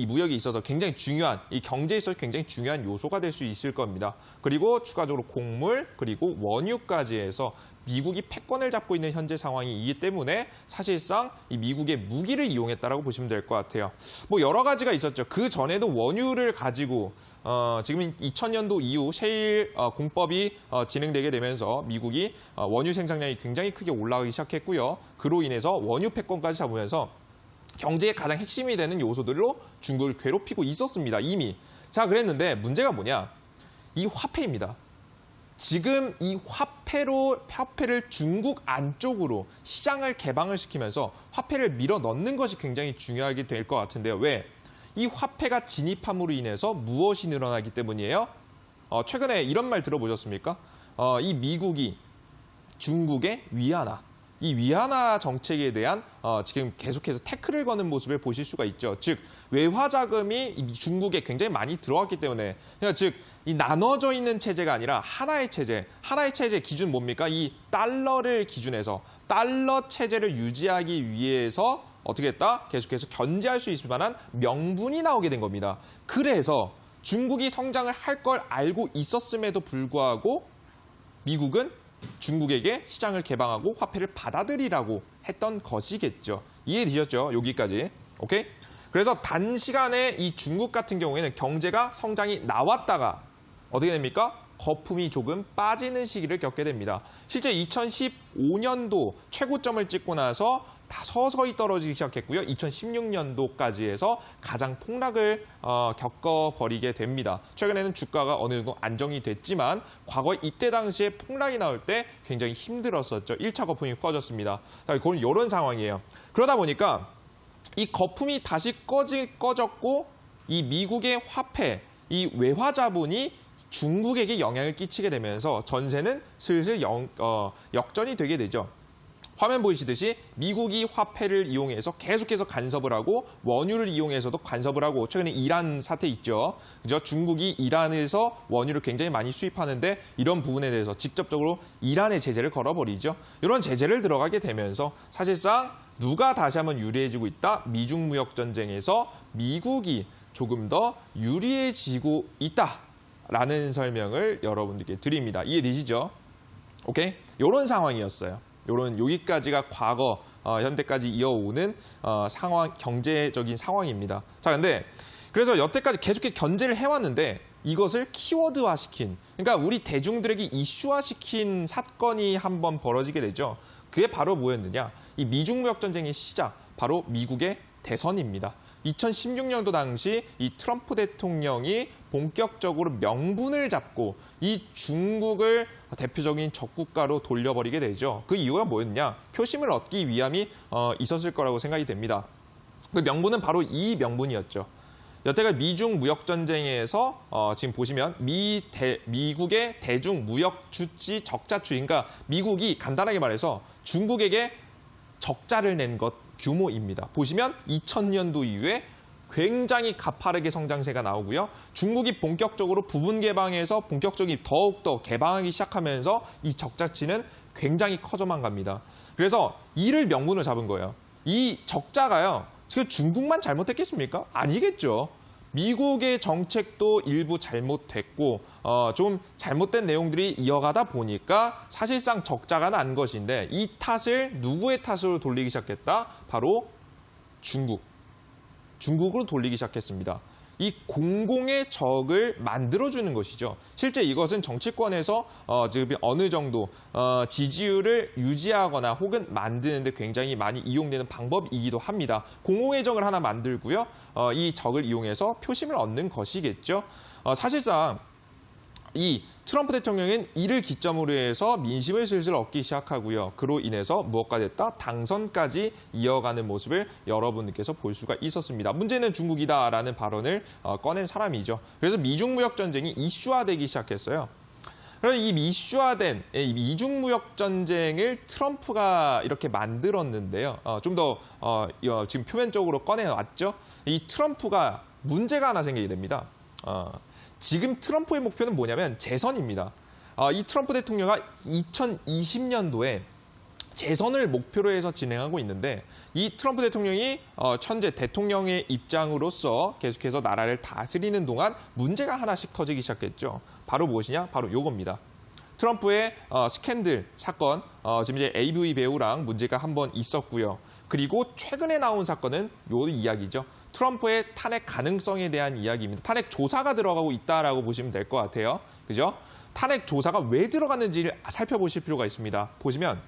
무역이 있어서 굉장히 중요한, 이 경제에 있어서 굉장히 중요한 요소가 될 수 있을 겁니다. 그리고 추가적으로 곡물, 그리고 원유까지 해서 미국이 패권을 잡고 있는 현재 상황이기 때문에 사실상 이 미국의 무기를 이용했다라고 보시면 될 것 같아요. 뭐 여러 가지가 있었죠. 그 전에도 원유를 가지고 지금 2000년도 이후 셰일 공법이 진행되게 되면서 미국이 원유 생산량이 굉장히 크게 올라가기 시작했고요. 그로 인해서 원유 패권까지 잡으면서 경제의 가장 핵심이 되는 요소들로 중국을 괴롭히고 있었습니다. 이미. 자, 그랬는데 문제가 뭐냐? 이 화폐입니다. 지금 이 화폐를 중국 안쪽으로 시장을 개방을 시키면서 화폐를 밀어 넣는 것이 굉장히 중요하게 될 것 같은데요. 왜? 이 화폐가 진입함으로 인해서 무엇이 늘어나기 때문이에요? 최근에 이런 말 들어보셨습니까? 이 미국이 중국의 위안화, 이 위안화 정책에 대한 지금 계속해서 태클을 거는 모습을 보실 수가 있죠. 즉 외화 자금이 중국에 굉장히 많이 들어왔기 때문에, 그러니까 즉 이 나눠져 있는 체제가 아니라 하나의 체제 기준 뭡니까? 이 달러를 기준해서 달러 체제를 유지하기 위해서 어떻게 했다? 계속해서 견제할 수 있을 만한 명분이 나오게 된 겁니다. 그래서 중국이 성장을 할 걸 알고 있었음에도 불구하고 미국은 중국에게 시장을 개방하고 화폐를 받아들이라고 했던 것이겠죠. 이해되셨죠? 여기까지. 오케이? 그래서 단시간에 이 중국 같은 경우에는 경제가 성장이 나왔다가 어떻게 됩니까? 거품이 조금 빠지는 시기를 겪게 됩니다. 실제 2015년도 최고점을 찍고 나서 다 서서히 떨어지기 시작했고요. 2016년도까지 해서 가장 폭락을 겪어버리게 됩니다. 최근에는 주가가 어느 정도 안정이 됐지만 과거 이때 당시에 폭락이 나올 때 굉장히 힘들었었죠. 1차 거품이 꺼졌습니다. 그건 이런 상황이에요. 그러다 보니까 이 거품이 다시 꺼졌고 이 미국의 화폐, 이 외화 자본이 중국에게 영향을 끼치게 되면서 전세는 슬슬 역전이 되게 되죠. 화면 보이시듯이 미국이 화폐를 이용해서 계속해서 간섭을 하고 원유를 이용해서도 간섭을 하고 최근에 이란 사태 있죠. 그죠? 중국이 이란에서 원유를 굉장히 많이 수입하는데 이런 부분에 대해서 직접적으로 이란에 제재를 걸어버리죠. 이런 제재를 들어가게 되면서 사실상 누가 다시 한번 유리해지고 있다? 미중 무역 전쟁에서 미국이 조금 더 유리해지고 있다라는 설명을 여러분들께 드립니다. 이해되시죠? 오케이? 이런 상황이었어요. 여기까지가 과거 현대까지 이어오는 상황, 경제적인 상황입니다. 자, 근데 그래서 여태까지 계속해서 견제를 해왔는데 이것을 키워드화시킨, 그러니까 우리 대중들에게 이슈화시킨 사건이 한번 벌어지게 되죠. 그게 바로 뭐였느냐? 이 미중 무역 전쟁의 시작, 바로 미국의 대선입니다. 2016년도 당시 이 트럼프 대통령이 본격적으로 명분을 잡고 이 중국을 대표적인 적국가로 돌려버리게 되죠. 그 이유가 뭐였냐? 표심을 얻기 위함이 있었을 거라고 생각이 됩니다. 그 명분은 바로 이 명분이었죠. 여태까지 미중 무역 전쟁에서 지금 보시면 미국의 대중 무역 주지 적자 추이, 그러니까 미국이 간단하게 말해서 중국에게 적자를 낸 것 규모입니다. 보시면 2000년도 이후에 굉장히 가파르게 성장세가 나오고요. 중국이 본격적으로 부분 개방해서 본격적인 더욱더 개방하기 시작하면서 이 적자치는 굉장히 커져만 갑니다. 그래서 이를 명분을 잡은 거예요. 이 적자가요. 지금 중국만 잘못했겠습니까? 아니겠죠. 미국의 정책도 일부 잘못됐고 좀 잘못된 내용들이 이어가다 보니까 사실상 적자가 난 것인데 이 탓을 누구의 탓으로 돌리기 시작했다? 바로 중국으로 돌리기 시작했습니다. 이 공공의 적을 만들어주는 것이죠. 실제 이것은 정치권에서 지금 어느 정도 지지율을 유지하거나 혹은 만드는 데 굉장히 많이 이용되는 방법이기도 합니다. 공공의 적을 하나 만들고요. 이 적을 이용해서 표심을 얻는 것이겠죠. 사실상 이 트럼프 대통령은 이를 기점으로 해서 민심을 슬슬 얻기 시작하고요. 그로 인해서 무엇가 됐다? 당선까지 이어가는 모습을 여러분들께서 볼 수가 있었습니다. 문제는 중국이다라는 발언을 꺼낸 사람이죠. 그래서 미중 무역 전쟁이 이슈화되기 시작했어요. 그럼 이 이슈화된 이 미중 무역 전쟁을 트럼프가 이렇게 만들었는데요. 좀 더 지금 표면적으로 꺼내왔죠. 이 트럼프가 문제가 하나 생기게 됩니다. 지금 트럼프의 목표는 뭐냐면 재선입니다. 이 트럼프 대통령이 2020년도에 재선을 목표로 해서 진행하고 있는데 이 트럼프 대통령이 현재 대통령의 입장으로서 계속해서 나라를 다스리는 동안 문제가 하나씩 터지기 시작했죠. 바로 무엇이냐? 바로 요겁니다. 트럼프의 스캔들 사건, 지금 이제 AV 배우랑 문제가 한번 있었고요. 그리고 최근에 나온 사건은 요 이야기죠. 트럼프의 탄핵 가능성에 대한 이야기입니다. 탄핵 조사가 들어가고 있다라고 보시면 될 것 같아요. 그죠? 탄핵 조사가 왜 들어갔는지를 살펴보실 필요가 있습니다. 보시면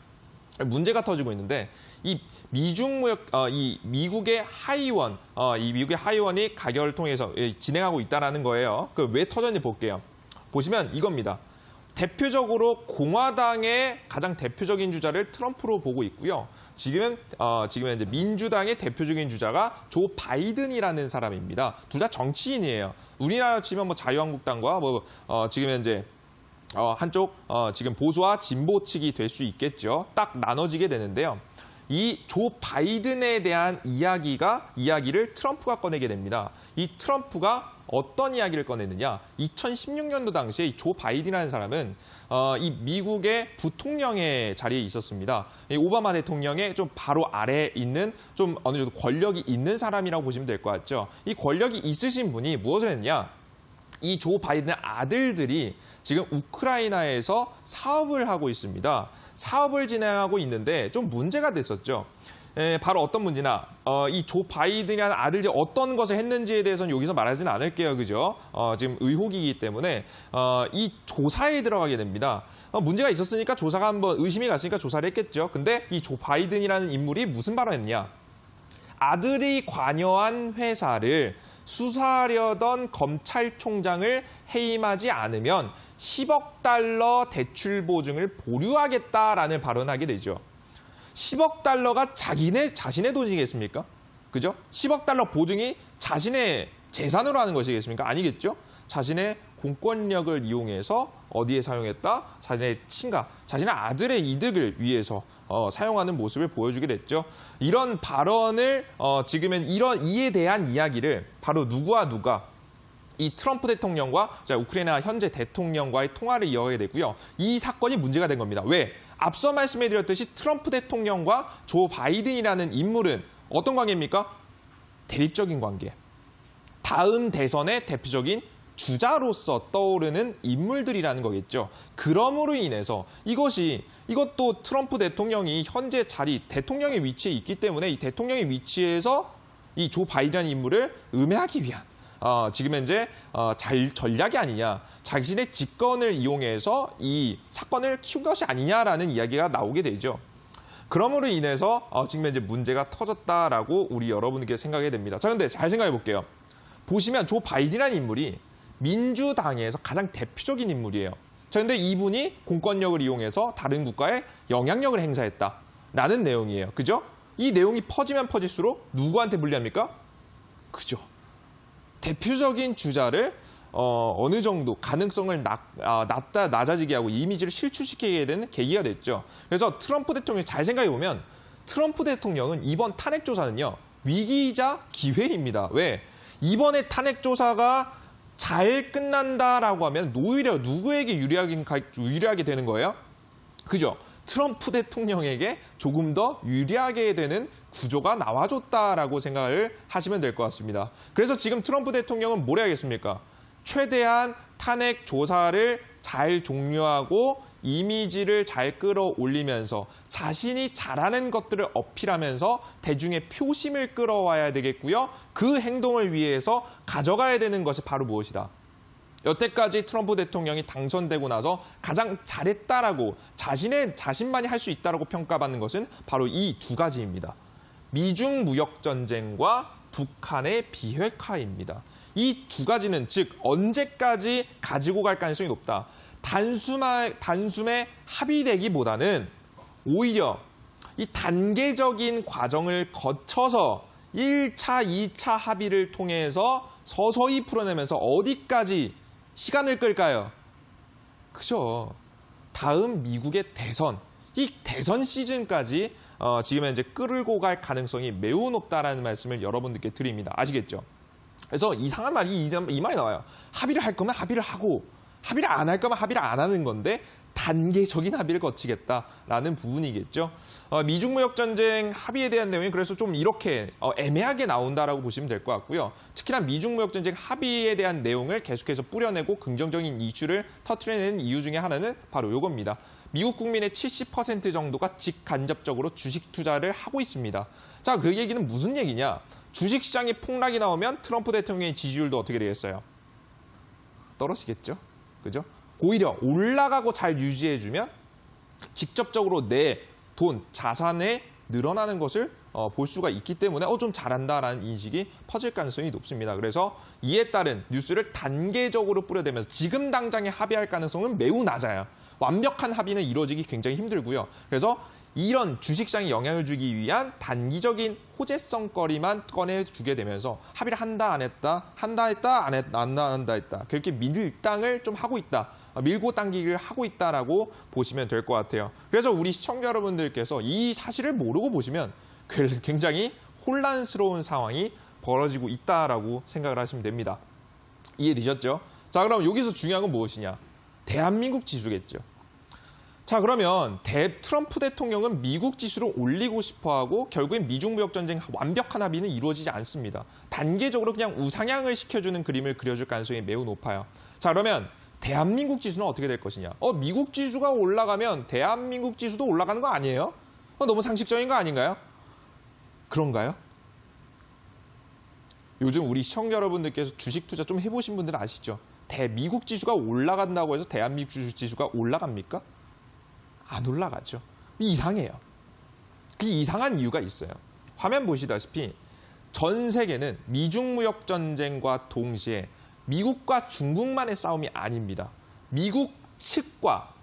문제가 터지고 있는데 이 미중 무역 이 미국의 하의원 이 미국의 하의원이 가결을 통해서 진행하고 있다라는 거예요. 그 왜 터졌는지 볼게요. 보시면 이겁니다. 대표적으로 공화당의 가장 대표적인 주자를 트럼프로 보고 있고요. 지금은 이제 민주당의 대표적인 주자가 조 바이든이라는 사람입니다. 둘 다 정치인이에요. 우리나라 치면 뭐 자유한국당과 지금 현재 한쪽 지금 보수와 진보 측이 될 수 있겠죠. 딱 나눠지게 되는데요. 이 조 바이든에 대한 이야기를 트럼프가 꺼내게 됩니다. 이 트럼프가 어떤 이야기를 꺼내느냐? 2016년도 당시에 이 조 바이든이라는 사람은 이 미국의 부통령의 자리에 있었습니다. 이 오바마 대통령의 좀 바로 아래에 있는 좀 어느 정도 권력이 있는 사람이라고 보시면 될 것 같죠. 이 권력이 있으신 분이 무엇을 했냐? 이 조 바이든의 아들들이 지금 우크라이나에서 사업을 하고 있습니다. 사업을 진행하고 있는데 좀 문제가 됐었죠. 바로 어떤 문제나 이 조 바이든이라는 아들이 어떤 것을 했는지에 대해서는 여기서 말하지는 않을게요. 그죠? 지금 의혹이기 때문에 이 조사에 들어가게 됩니다. 문제가 있었으니까 조사가 한번 의심이 갔으니까 조사를 했겠죠. 근데 이 조 바이든이라는 인물이 무슨 발언했냐? 아들이 관여한 회사를 수사하려던 검찰총장을 해임하지 않으면 10억 달러 대출 보증을 보류하겠다라는 발언하게 되죠. 10억 달러가 자신의 돈이겠습니까? 그죠? 10억 달러 보증이 자신의 재산으로 하는 것이겠습니까? 아니겠죠? 자신의 공권력을 이용해서 어디에 사용했다? 자신의 친가, 자신의 아들의 이득을 위해서 사용하는 모습을 보여주게 됐죠. 이런 발언을 지금은 이에 대한 이야기를 바로 누가 이 트럼프 대통령과 우크라이나 현재 대통령과의 통화를 이어가게 됐고요. 이 사건이 문제가 된 겁니다. 왜? 앞서 말씀해드렸듯이 트럼프 대통령과 조 바이든이라는 인물은 어떤 관계입니까? 대립적인 관계. 다음 대선의 대표적인 주자로서 떠오르는 인물들이라는 거겠죠. 그러므로 인해서 이것도 트럼프 대통령이 현재 대통령의 위치에 있기 때문에 이 대통령의 위치에서 이 조 바이든이라는 인물을 음해하기 위한 지금 현재 전략이 아니냐, 자신의 직권을 이용해서 이 사건을 키운 것이 아니냐라는 이야기가 나오게 되죠. 그러므로 인해서 지금 현재 문제가 터졌다라고 우리 여러분께 생각이 됩니다. 자, 근데 잘 생각해 볼게요. 보시면 조 바이든이라는 인물이 민주당에서 가장 대표적인 인물이에요. 자, 근데 이분이 공권력을 이용해서 다른 국가에 영향력을 행사했다라는 내용이에요. 그죠? 이 내용이 퍼지면 퍼질수록 누구한테 불리합니까? 그죠? 대표적인 주자를 어느 정도 가능성을 낮아지게 하고 이미지를 실추시키게 되는 계기가 됐죠. 그래서 트럼프 대통령이 잘 생각해 보면 트럼프 대통령은 이번 탄핵 조사는요, 위기이자 기회입니다. 왜? 이번에 탄핵 조사가 잘 끝난다라고 하면 오히려 누구에게 유리하게 되는 거예요? 그죠? 트럼프 대통령에게 조금 더 유리하게 되는 구조가 나와줬다라고 생각을 하시면 될 것 같습니다. 그래서 지금 트럼프 대통령은 뭘 해야겠습니까? 최대한 탄핵 조사를 잘 종료하고 이미지를 잘 끌어올리면서 자신이 잘하는 것들을 어필하면서 대중의 표심을 끌어와야 되겠고요. 그 행동을 위해서 가져가야 되는 것이 바로 무엇이다? 여태까지 트럼프 대통령이 당선되고 나서 가장 잘했다라고 자신만이 할 수 있다라고 평가받는 것은 바로 이 두 가지입니다. 미중 무역 전쟁과 북한의 비핵화입니다. 이 두 가지는 즉 언제까지 가지고 갈 가능성이 높다. 단숨에 합의되기보다는 오히려 이 단계적인 과정을 거쳐서 1차, 2차 합의를 통해서 서서히 풀어내면서 어디까지 시간을 끌까요? 그죠. 다음 미국의 대선, 이 대선 시즌까지 지금 현재 끌고 갈 가능성이 매우 높다라는 말씀을 여러분들께 드립니다. 아시겠죠? 그래서 이상한 말이 이 말이 나와요. 합의를 할 거면 합의를 하고 합의를 안 할 거면 합의를 안 하는 건데 단계적인 합의를 거치겠다라는 부분이겠죠. 미중 무역 전쟁 합의에 대한 내용이 그래서 좀 이렇게 애매하게 나온다라고 보시면 될 것 같고요. 특히나 미중 무역 전쟁 합의에 대한 내용을 계속해서 뿌려내고 긍정적인 이슈를 터트려내는 이유 중에 하나는 바로 이겁니다. 미국 국민의 70% 정도가 직간접적으로 주식 투자를 하고 있습니다. 자, 그 얘기는 무슨 얘기냐? 주식 시장이 폭락이 나오면 트럼프 대통령의 지지율도 어떻게 되겠어요? 떨어지겠죠. 그죠? 오히려 올라가고 잘 유지해주면 직접적으로 내 돈, 자산에 늘어나는 것을 볼 수가 있기 때문에 좀 잘한다라는 인식이 퍼질 가능성이 높습니다. 그래서 이에 따른 뉴스를 단계적으로 뿌려대면서 지금 당장에 합의할 가능성은 매우 낮아요. 완벽한 합의는 이루어지기 굉장히 힘들고요. 그래서 이런 주식시장에 영향을 주기 위한 단기적인 호재성거리만 꺼내주게 되면서 합의를 한다 안 했다, 한다 했다 안 한다 했다 그렇게 밀당을 좀 하고 있다, 밀고 당기기를 하고 있다라고 보시면 될 것 같아요. 그래서 우리 시청자 여러분들께서 이 사실을 모르고 보시면 굉장히 혼란스러운 상황이 벌어지고 있다라고 생각을 하시면 됩니다. 이해되셨죠? 자, 그럼 여기서 중요한 건 무엇이냐? 대한민국 지수겠죠. 자, 그러면 트럼프 대통령은 미국 지수를 올리고 싶어하고 결국엔 미중 무역 전쟁 완벽한 합의는 이루어지지 않습니다. 단계적으로 그냥 우상향을 시켜주는 그림을 그려줄 가능성이 매우 높아요. 자, 그러면 대한민국 지수는 어떻게 될 것이냐? 미국 지수가 올라가면 대한민국 지수도 올라가는 거 아니에요? 너무 상식적인 거 아닌가요? 그런가요? 요즘 우리 시청자 여러분들께서 주식 투자 좀 해보신 분들은 아시죠? 미국 지수가 올라간다고 해서 대한민국 지수가 올라갑니까? 안 올라가죠. 이상해요. 그 이상한 이유가 있어요. 화면 보시다시피 전 세계는 미중 무역 전쟁과 동시에 미국과 중국만의 싸움이 아닙니다. 미국 측과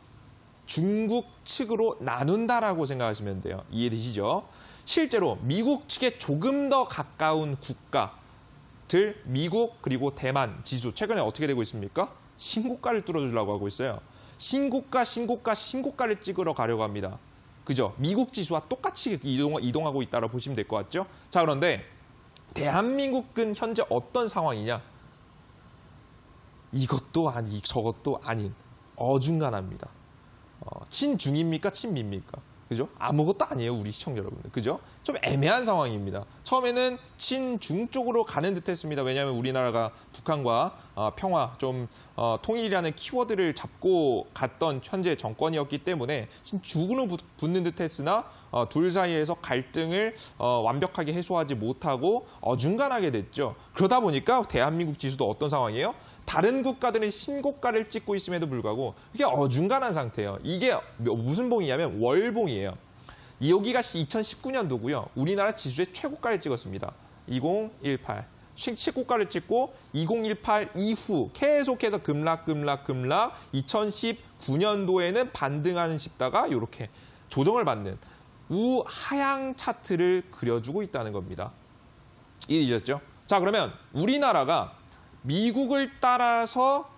중국 측으로 나눈다라고 생각하시면 돼요. 이해되시죠? 실제로 미국 측에 조금 더 가까운 국가들, 미국 그리고 대만 지수 최근에 어떻게 되고 있습니까? 신고가를 뚫어주려고 하고 있어요. 신고가를 찍으러 가려고 합니다. 그죠? 미국 지수와 똑같이 이동하고 있다고 보시면 될 것 같죠? 자, 그런데 대한민국은 현재 어떤 상황이냐? 이것도 아니, 저것도 아닌 어중간합니다. 친중입니까? 친미입니까? 그죠? 아무것도 아니에요, 우리 시청자 여러분들. 그죠? 좀 애매한 상황입니다. 처음에는 친중 쪽으로 가는 듯 했습니다. 왜냐하면 우리나라가 북한과 평화, 좀 통일이라는 키워드를 잡고 갔던 현재 정권이었기 때문에 친중으로 붙는 듯 했으나 둘 사이에서 갈등을 완벽하게 해소하지 못하고 어중간하게 됐죠. 그러다 보니까 대한민국 지수도 어떤 상황이에요? 다른 국가들은 신고가를 찍고 있음에도 불구하고 이게 어중간한 상태예요. 이게 무슨 봉이냐면 월봉이에요. 여기가 2019년도고요. 우리나라 지수의 최고가를 찍었습니다. 2018. 최고가를 찍고 2018 이후 계속해서 급락 2019년도에는 반등하는 싶다가 이렇게 조정을 받는 우하향 차트를 그려주고 있다는 겁니다. 이해되셨죠? 자, 그러면 우리나라가 미국을 따라서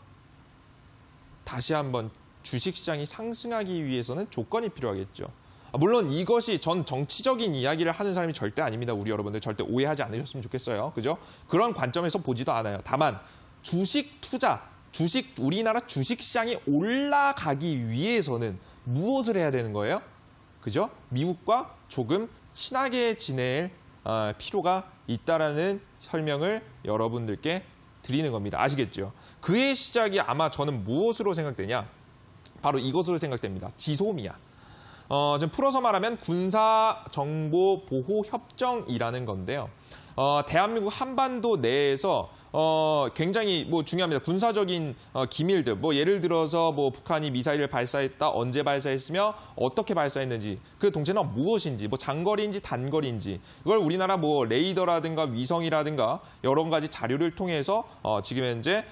다시 한번 주식시장이 상승하기 위해서는 조건이 필요하겠죠. 물론 이것이 전 정치적인 이야기를 하는 사람이 절대 아닙니다. 우리 여러분들 절대 오해하지 않으셨으면 좋겠어요. 그죠? 그런 관점에서 보지도 않아요. 다만 주식 투자, 우리나라 주식시장이 올라가기 위해서는 무엇을 해야 되는 거예요? 그죠? 미국과 조금 친하게 지낼 필요가 있다라는 설명을 여러분들께 드리는 겁니다. 아시겠죠? 그의 시작이 아마 저는 무엇으로 생각되냐? 바로 이것으로 생각됩니다. 지소미아. 좀 풀어서 말하면 군사정보보호협정이라는 건데요. 대한민국 한반도 내에서 굉장히 중요합니다. 군사적인 기밀들, 예를 들어서 북한이 미사일을 발사했다, 언제 발사했으며 어떻게 발사했는지, 그 동체는 무엇인지, 장거리인지 단거리인지, 이걸 우리나라 레이더라든가 위성이라든가 여러 가지 자료를 통해서 지금 현재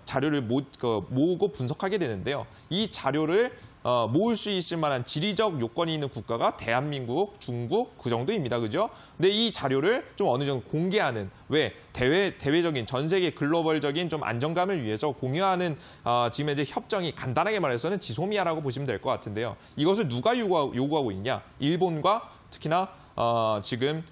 자료를 모으고 분석하게 되는데요. 이 자료를 모을 수 있을 만한 지리적 요건이 있는 국가가 대한민국, 중국 그 정도입니다. 그죠? 근데 이 자료를 좀 어느 정도 공개하는 왜 대외적인 전 세계 글로벌적인 좀 안정감을 위해서 공유하는 지금 현재 협정이 간단하게 말해서는 지소미아라고 보시면 될 것 같은데요. 이것을 누가 요구하고 있냐? 일본과 특히나 지금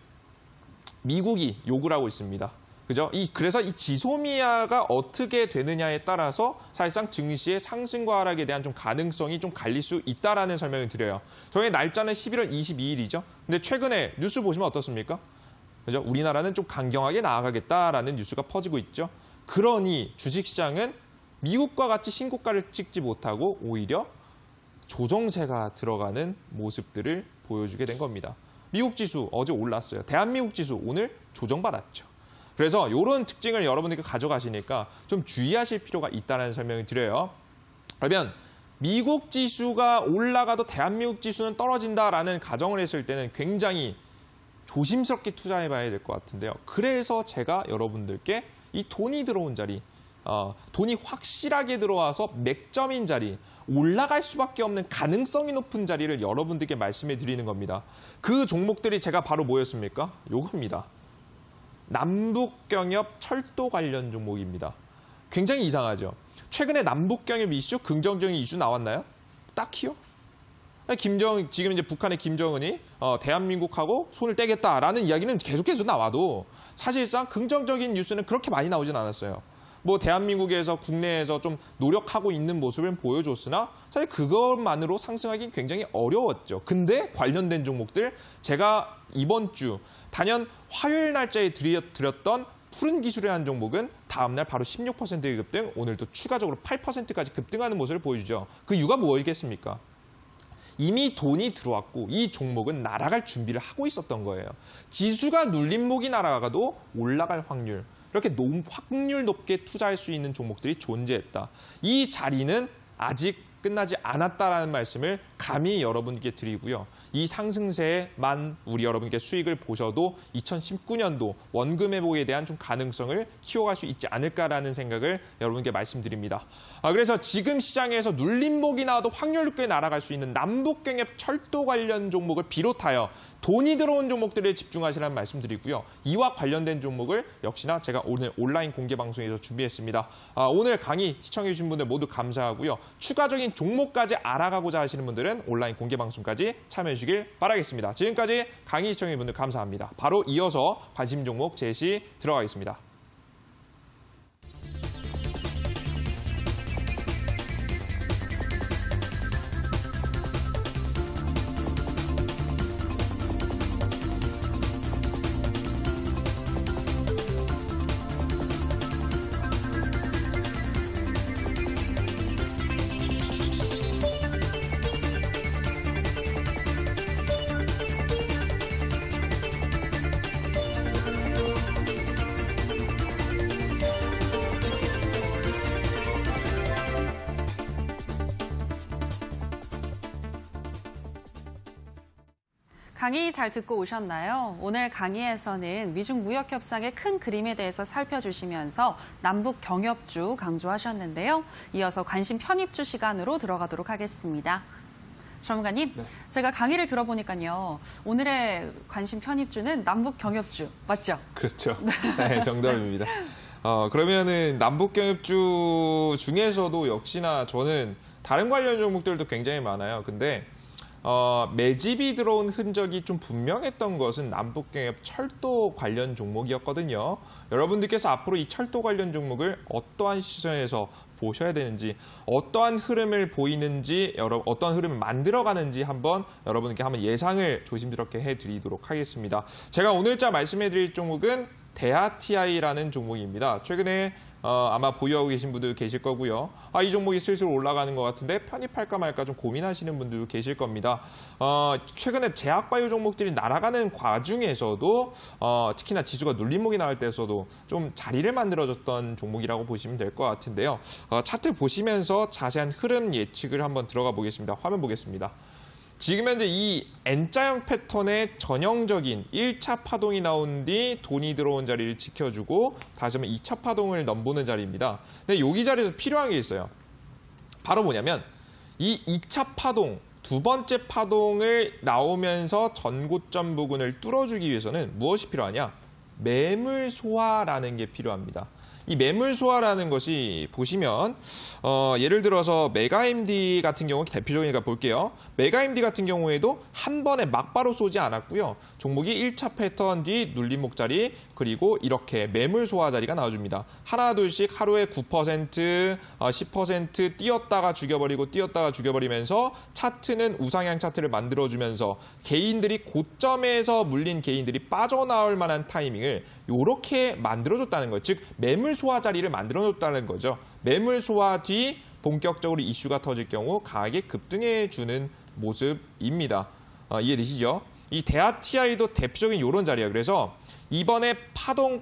미국이 요구를 하고 있습니다. 그죠? 그래서 이 지소미아가 어떻게 되느냐에 따라서 사실상 증시의 상승과 하락에 대한 좀 가능성이 좀 갈릴 수 있다라는 설명을 드려요. 저희 날짜는 11월 22일이죠. 근데 최근에 뉴스 보시면 어떻습니까? 그죠? 우리나라는 좀 강경하게 나아가겠다라는 뉴스가 퍼지고 있죠. 그러니 주식시장은 미국과 같이 신고가를 찍지 못하고 오히려 조정세가 들어가는 모습들을 보여주게 된 겁니다. 미국 지수 어제 올랐어요. 대한민국 지수 오늘 조정받았죠. 그래서 이런 특징을 여러분들께 가져가시니까 좀 주의하실 필요가 있다는 설명을 드려요. 그러면 미국 지수가 올라가도 대한민국 지수는 떨어진다라는 가정을 했을 때는 굉장히 조심스럽게 투자해봐야 될 것 같은데요. 그래서 제가 여러분들께 이 돈이 들어온 자리, 돈이 확실하게 들어와서 맥점인 자리, 올라갈 수밖에 없는 가능성이 높은 자리를 여러분들께 말씀해 드리는 겁니다. 그 종목들이 제가 바로 뭐였습니까? 요겁니다. 남북경협 철도 관련 종목입니다. 굉장히 이상하죠. 최근에 남북경협 이슈, 긍정적인 이슈 나왔나요? 딱히요. 지금 이제 북한의 김정은이 대한민국하고 손을 떼겠다라는 이야기는 계속해서 나와도 사실상 긍정적인 뉴스는 그렇게 많이 나오진 않았어요. 뭐 대한민국에서 국내에서 좀 노력하고 있는 모습을 보여줬으나 사실 그것만으로 상승하기 굉장히 어려웠죠. 근데 관련된 종목들 제가 이번 주 단연 화요일 날짜에 드렸던 푸른 기술이라는 종목은 다음날 바로 16%의 급등, 오늘도 추가적으로 8%까지 급등하는 모습을 보여주죠. 그 이유가 뭐겠습니까? 이미 돈이 들어왔고 이 종목은 날아갈 준비를 하고 있었던 거예요. 지수가 눌림목이 날아가도 올라갈 확률. 이렇게 확률 높게 투자할 수 있는 종목들이 존재했다. 이 자리는 아직 끝나지 않았다라는 말씀을 감히 여러분께 드리고요. 이 상승세만 우리 여러분께 수익을 보셔도 2019년도 원금 회복에 대한 좀 가능성을 키워갈 수 있지 않을까라는 생각을 여러분께 말씀드립니다. 그래서 지금 시장에서 눌림목이 나와도 확률 높게 날아갈 수 있는 남북경협 철도 관련 종목을 비롯하여 돈이 들어온 종목들에 집중하시라는 말씀드리고요. 이와 관련된 종목을 역시나 제가 오늘 온라인 공개 방송에서 준비했습니다. 오늘 강의 시청해 주신 분들 모두 감사하고요. 추가적인 종목까지 알아가고자 하시는 분들은 온라인 공개 방송까지 참여해 주시길 바라겠습니다. 지금까지 강의 시청해 주신 분들 감사합니다. 바로 이어서 관심 종목 제시 들어가겠습니다. 강의 잘 듣고 오셨나요? 오늘 강의에서는 미중 무역 협상의 큰 그림에 대해서 살펴주시면서 남북 경협주 강조하셨는데요. 이어서 관심 편입주 시간으로 들어가도록 하겠습니다. 전문가님, 네. 제가 강의를 들어보니까요. 오늘의 관심 편입주는 남북 경협주 맞죠? 그렇죠. 네, 정답입니다. 그러면은 남북 경협주 중에서도 역시나 저는 다른 관련 종목들도 굉장히 많아요. 근데 매집이 들어온 흔적이 좀 분명했던 것은 남북경협 철도 관련 종목이었거든요. 여러분들께서 앞으로 이 철도 관련 종목을 어떠한 시선에서 보셔야 되는지, 어떠한 흐름을 보이는지, 어떠한 흐름을 만들어가는지 한번 여러분께 한번 예상을 조심스럽게 해드리도록 하겠습니다. 제가 오늘자 말씀해드릴 종목은 대하TI라는 종목입니다. 최근에 아마 보유하고 계신 분들 계실 거고요. 이 종목이 슬슬 올라가는 것 같은데 편입할까 말까 좀 고민하시는 분들도 계실 겁니다. 최근에 제약바이오 종목들이 날아가는 과중에서도 특히나 지수가 눌림목이 나올 때에서도 좀 자리를 만들어줬던 종목이라고 보시면 될 것 같은데요. 차트 보시면서 자세한 흐름 예측을 한번 들어가 보겠습니다. 화면 보겠습니다. 지금 현재 이 N자형 패턴의 전형적인 1차 파동이 나온 뒤 돈이 들어온 자리를 지켜주고 다시 한번 2차 파동을 넘보는 자리입니다. 근데 여기 자리에서 필요한 게 있어요. 바로 뭐냐면 이 2차 파동, 두 번째 파동을 나오면서 전고점 부근을 뚫어주기 위해서는 무엇이 필요하냐? 매물 소화라는 게 필요합니다. 이 매물 소화라는 것이 보시면 예를 들어서 메가MD 같은 경우 대표적이니까 볼게요. 메가MD 같은 경우에도 한 번에 막바로 쏘지 않았고요. 종목이 1차 패턴 뒤 눌림목 자리 그리고 이렇게 매물 소화 자리가 나와줍니다. 하나 둘씩 하루에 9%, 10% 뛰었다가 죽여버리고 뛰었다가 죽여버리면서 차트는 우상향 차트를 만들어주면서 개인들이 고점에서 물린 개인들이 빠져나올 만한 타이밍을 이렇게 만들어줬다는 거예요. 즉 매물 소화 자리를 만들어줬다는 거죠. 매물 소화 뒤 본격적으로 이슈가 터질 경우 강하게 급등해 주는 모습입니다. 이해되시죠? 이 대하TI도 대표적인 이런 자리예요. 그래서 이번에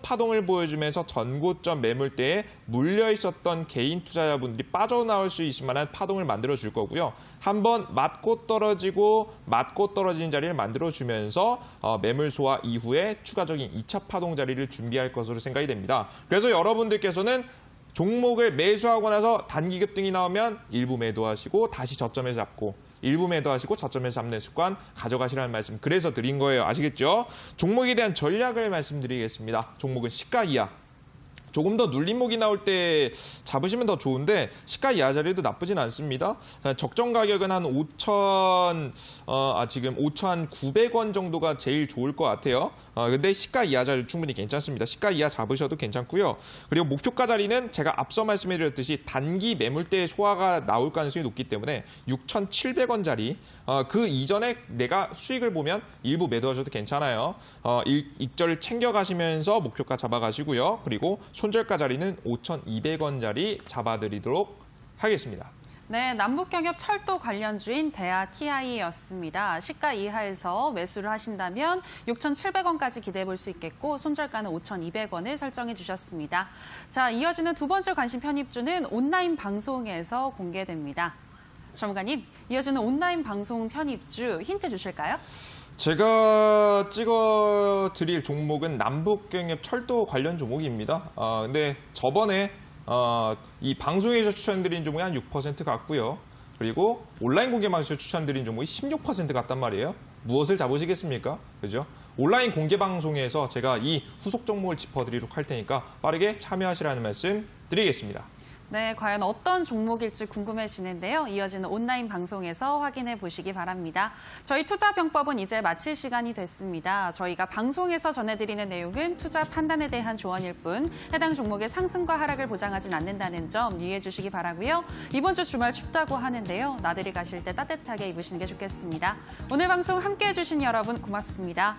파동을 보여주면서 전고점 매물대에 물려 있었던 개인 투자자분들이 빠져나올 수 있을 만한 파동을 만들어 줄 거고요. 한번 맞고 떨어지는 자리를 만들어 주면서 매물 소화 이후에 추가적인 2차 파동 자리를 준비할 것으로 생각이 됩니다. 그래서 여러분들께서는 종목을 매수하고 나서 단기 급등이 나오면 일부 매도하시고 다시 저점에서 잡고 일부 매도하시고 저점에서 잡는 습관 가져가시라는 말씀 그래서 드린 거예요. 아시겠죠? 종목에 대한 전략을 말씀드리겠습니다. 종목은 시가 이하. 조금 더 눌림목이 나올 때 잡으시면 더 좋은데 시가 이하 자리도 나쁘진 않습니다. 적정 가격은 한 지금 5,900원 정도가 제일 좋을 것 같아요. 근데 시가 이하 자리 충분히 괜찮습니다. 시가 이하 잡으셔도 괜찮고요. 그리고 목표가 자리는 제가 앞서 말씀해드렸듯이 단기 매물대 소화가 나올 가능성이 높기 때문에 6,700원 자리 그 이전에 내가 수익을 보면 일부 매도하셔도 괜찮아요. 익절 챙겨가시면서 목표가 잡아가시고요. 그리고 손절가 자리는 5,200원 자리 잡아드리도록 하겠습니다. 네, 남북경협 철도 관련주인 대하TI였습니다. 시가 이하에서 매수를 하신다면 6,700원까지 기대해 볼 수 있겠고 손절가는 5,200원을 설정해 주셨습니다. 자, 이어지는 두 번째 관심 편입주는 온라인 방송에서 공개됩니다. 전문가님, 이어지는 온라인 방송 편입주 힌트 주실까요? 제가 찍어드릴 종목은 남북경협 철도 관련 종목입니다. 근데 저번에 이 방송에서 추천드린 종목이 한 6% 같고요. 그리고 온라인 공개 방송에서 추천드린 종목이 16% 같단 말이에요. 무엇을 잡으시겠습니까? 그죠? 온라인 공개 방송에서 제가 이 후속 종목을 짚어드리도록 할 테니까 빠르게 참여하시라는 말씀 드리겠습니다. 네, 과연 어떤 종목일지 궁금해지는데요. 이어지는 온라인 방송에서 확인해 보시기 바랍니다. 저희 투자병법은 이제 마칠 시간이 됐습니다. 저희가 방송에서 전해드리는 내용은 투자 판단에 대한 조언일 뿐 해당 종목의 상승과 하락을 보장하진 않는다는 점 유의해 주시기 바라고요. 이번 주 주말 춥다고 하는데요. 나들이 가실 때 따뜻하게 입으시는 게 좋겠습니다. 오늘 방송 함께해 주신 여러분 고맙습니다.